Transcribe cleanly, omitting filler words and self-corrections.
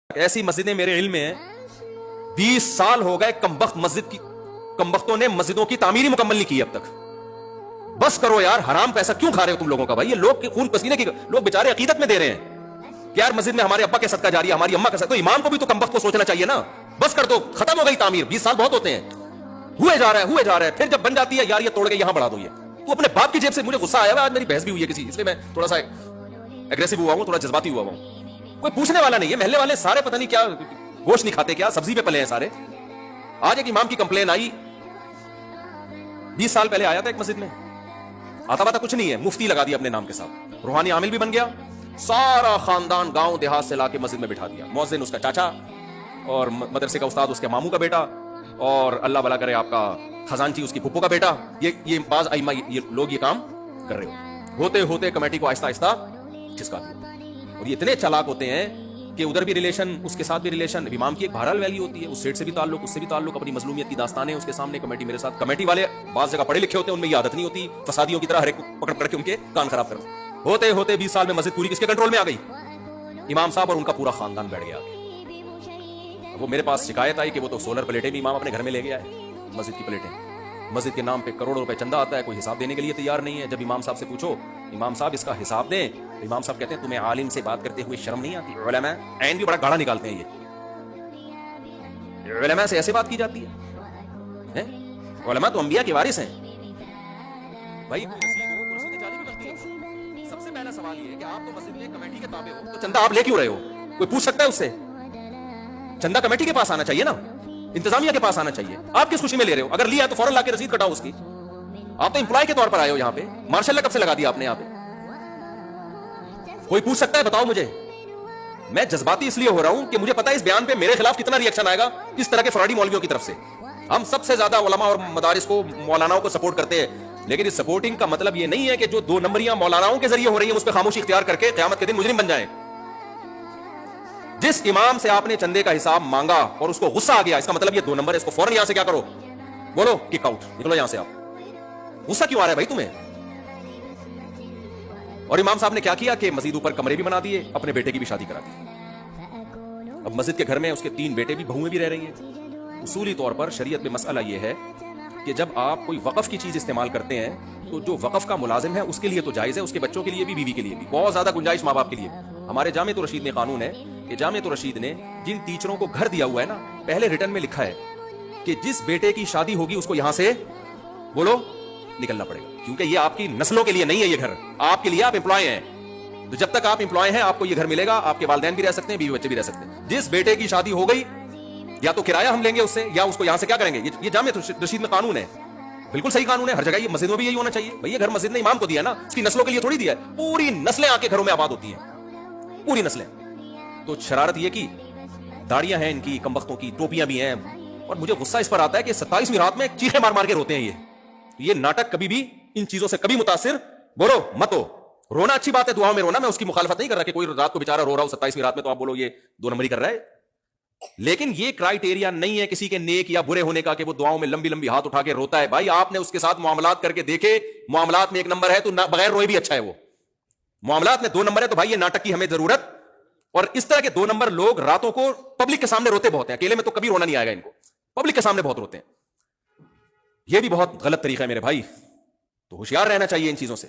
ایسی مسجدیں میرے علم میں ہیں 20 سال ہو گئے کمبختوں نے مسجدوں کی تعمیر ہی مکمل نہیں کی اب تک. بس کرو یار, حرام پیسہ کیوں کھا رہے ہو تم لوگوں کا بھائی؟ یہ لوگ خون پسینے کی لوگ بیچارے عقیدت میں دے رہے ہیں کہ یار مسجد میں ہمارے ابا کے صدقہ جاری ہے, ہماری اماں کا صدقہ. تو امام کو بھی تو کمبخت کو سوچنا چاہیے نا. بس کر دو, ختم ہو گئی تعمیر. 20 سال بہت ہوتے ہیں, ہوئے جا رہا ہے. پھر جب بن جاتی ہے یار یہ توڑ کے یہاں بڑھا دو. یہ تو اپنے باپ کی جیب سے. مجھے غصہ آیا ہوا, آج میری بحث بھی ہوئی ہے کسی, اس لیے میں تھوڑا سا ایگریسو ہوا ہوں, تھوڑا جذباتی ہوا ہوں. کوئی پوچھنے والا نہیں ہے. محلے والے سارے پتہ نہیں کیا گوشت نہیں کھاتے, کیا سبزی پہ پلے ہیں سارے. آج ایک امام کی کمپلین آئی, 20 سال پہلے آیا تھا ایک مسجد میں, آتا پاتا کچھ نہیں ہے, مفتی لگا دیا اپنے نام کے ساتھ, روحانی عامل بھی بن گیا, سارا خاندان گاؤں دیہات سے لا کے مسجد میں بٹھا دیا. مؤذن اس کا چاچا, اور مدرسے کا استاد اس کے ماموں کا بیٹا, اور اللہ بھلا کرے آپ کا خزانچی اس کی پھپھو کا بیٹا. یہ بعض ائمہ یہ لوگ یہ کام کر رہے ہوتے ہوتے کمیٹی کو آہستہ آہستہ چسکا دیا. اور یہ اتنے چالاک ہوتے ہیں کہ ادھر بھی ریلیشن, اس کے ساتھ بھی ریلیشن. امام کی ایک بہرحال ویلی ہوتی ہے, اس سیٹ سے بھی تعلق, اس سے بھی تعلق, اپنی مظلومیت کی داستانیں اس کے سامنے. کمیٹی میرے ساتھ, کمیٹی والے بعض جگہ پڑھے لکھے ہوتے ہیں, ان میں یہ عادت نہیں ہوتی فسادیوں کی طرح ہر ایک پکڑ پکڑ کے ان کے کان خراب کرو. ہوتے ہوتے 20 سال میں مسجد پوری کس کے کنٹرول میں آ گئی؟ امام صاحب اور ان کا پورا خاندان بیٹھ گیا. وہ میرے پاس شکایت آئی کہ وہ تو سولر پلیٹیں بھی امام اپنے گھر میں لے گیا ہے, مسجد کی پلیٹیں. مسجد کے نام پہ کروڑوں روپے چندہ آتا ہے, کوئی حساب دینے کے لیے تیار نہیں ہے. جب امام صاحب سے پوچھو امام صاحب اس کا حساب دیں, امام صاحب کہتے ہیں تمہیں عالم سے بات کرتے ہوئے شرم نہیں آتی؟ علماء عین بھی بڑا گاڑا نکالتے ہیں. یہ علماء سے ایسے بات کی جاتی ہے؟ علماء تو انبیاء کے وارث ہیں بھائی. سب سے پہلا سوال یہ ہے کہ آپ تو مسجد میں کمیٹی کے تابع ہو, تو چندہ آپ لے کیوں رہے ہو؟ کوئی پوچھ سکتا ہے اس سے؟ چندہ کمیٹی کے پاس آنا چاہیے نا, انتظامیہ کے پاس آنا چاہیے. آپ کس خوشی میں لے رہے ہو؟ اگر لیا تو فوراً لا کے رسید کٹاؤ اس کی. آپ تو امپلائی کے طور پر آئے ہو یہاں پہ, مارشل نے کب سے لگا دیا آپ نے یہاں پہ؟ کوئی پوچھ سکتا ہے؟ بتاؤ مجھے. میں جذباتی اس لیے ہو رہا ہوں کہ مجھے پتا ہے اس بیان پہ میرے خلاف کتنا ری ایکشن آئے گا اس طرح کے فراڈی مولویوں کی طرف سے. ہم سب سے زیادہ علماء اور مدارس کو, مولاناؤں کو سپورٹ کرتے ہیں, لیکن اس سپورٹنگ کا مطلب یہ نہیں ہے کہ جو 2 نمبریاں مولاناؤں کے ذریعے ہو رہی ہیں اس پہ خاموشی اختیار کر کے قیامت کے دن مجرم بن جائیں. جس امام سے آپ نے چندے کا حساب مانگا اور اس کو غصہ آ گیا, اس کا مطلب یہ 2 نمبر ہے, اس کو فوراً یہاں سے کیا کرو, بولو کک آؤٹ, نکلو یہاں سے. آپ غصہ کیوں آ رہا ہے بھائی تمہیں؟ اور امام صاحب نے کیا کیا کہ مزید اوپر کمرے بھی بنا دیے, اپنے بیٹے کی بھی شادی کرا دی. اب مسجد کے گھر میں اس کے 3 بیٹے بھی, بہویں بھی رہ رہی ہیں. اصولی طور پر شریعت میں مسئلہ یہ ہے کہ جب آپ کوئی وقف کی چیز استعمال کرتے ہیں تو جو وقف کا ملازم ہے اس کے لیے تو جائز ہے, اس کے بچوں کے لیے بھی, بیوی کے لیے بھی, بہت زیادہ گنجائش ماں باپ کے لیے. ہمارے جامعۃ الرشید میں قانون ہے کہ جامعۃ الرشید نے جن ٹیچروں کو گھر دیا ہوا ہے نا, پہلے ریٹرن میں لکھا ہے کہ جس بیٹے کی شادی ہوگی اس کو یہاں سے بولو نکلنا پڑے گا, کیونکہ یہ آپ کی نسلوں کے لیے نہیں ہے, یہ گھر آپ کے لیے. آپ امپلائی ہیں, تو جب تک آپ امپلائی ہیں آپ کو یہ گھر ملے گا. آپ کے والدین بھی رہ سکتے ہیں, بیوی بچے بھی رہ سکتے ہیں. جس بیٹے کی شادی ہو گئی یا تو کرایہ ہم لیں گے اس سے, یا اس کو یہاں سے کیا کریں گے. یہ جامعۃ الرشید میں قانون ہے, بالکل صحیح قانون ہے, ہر جگہ. یہ مسجد میں بھی یہی ہونا چاہیے بھائی. یہ گھر مسجد نے امام کو دیا نا, اس کی نسلوں کے لیے تھوڑی دیا ہے. پوری نسلیں آ کے گھروں میں آباد ہوتی ہیں, پوری نسلیں. تو شرارت یہ کی داڑیاں ہیں ان کی, کمبختوں کی ٹوپیاں بھی ہیں. اور مجھے غصہ اس پر آتا ہے کہ 27ویں رات میں چیخیں مار مار کے روتے ہیں. یہ ناٹک کبھی بھی ان چیزوں سے کبھی متاثر بولو مت ہو. رونا اچھی بات ہے, دعاؤں میں رونا, میں اس کی مخالفت نہیں کر رہا کہ کوئی رات کو بیچارہ رو رہا ہو 27ویں رات میں تو آپ بولو یہ 2 نمبری کر رہا ہے. لیکن یہ کرائیٹیریا نہیں ہے کسی کے نیک یا برے ہونے کا کہ وہ دعاؤں میں لمبی لمبی ہاتھ اٹھا کے روتا ہے. بھائی آپ نے اس کے ساتھ معاملات کر کے دیکھے, معاملات میں 1 نمبر ہے تو بغیر روئے بھی اچھا ہے. وہ معاملات میں 2 نمبر ہے تو بھائی یہ ناٹک کی ہمیں ضرورت. اور اس طرح کے 2 نمبر لوگ راتوں کو پبلک کے سامنے روتے بہت ہیں, اکیلے میں تو کبھی رونا نہیں آئے گا ان کو, پبلک کے سامنے بہت روتے ہیں. یہ بھی بہت غلط طریقہ ہے میرے بھائی, تو ہوشیار رہنا چاہیے ان چیزوں سے.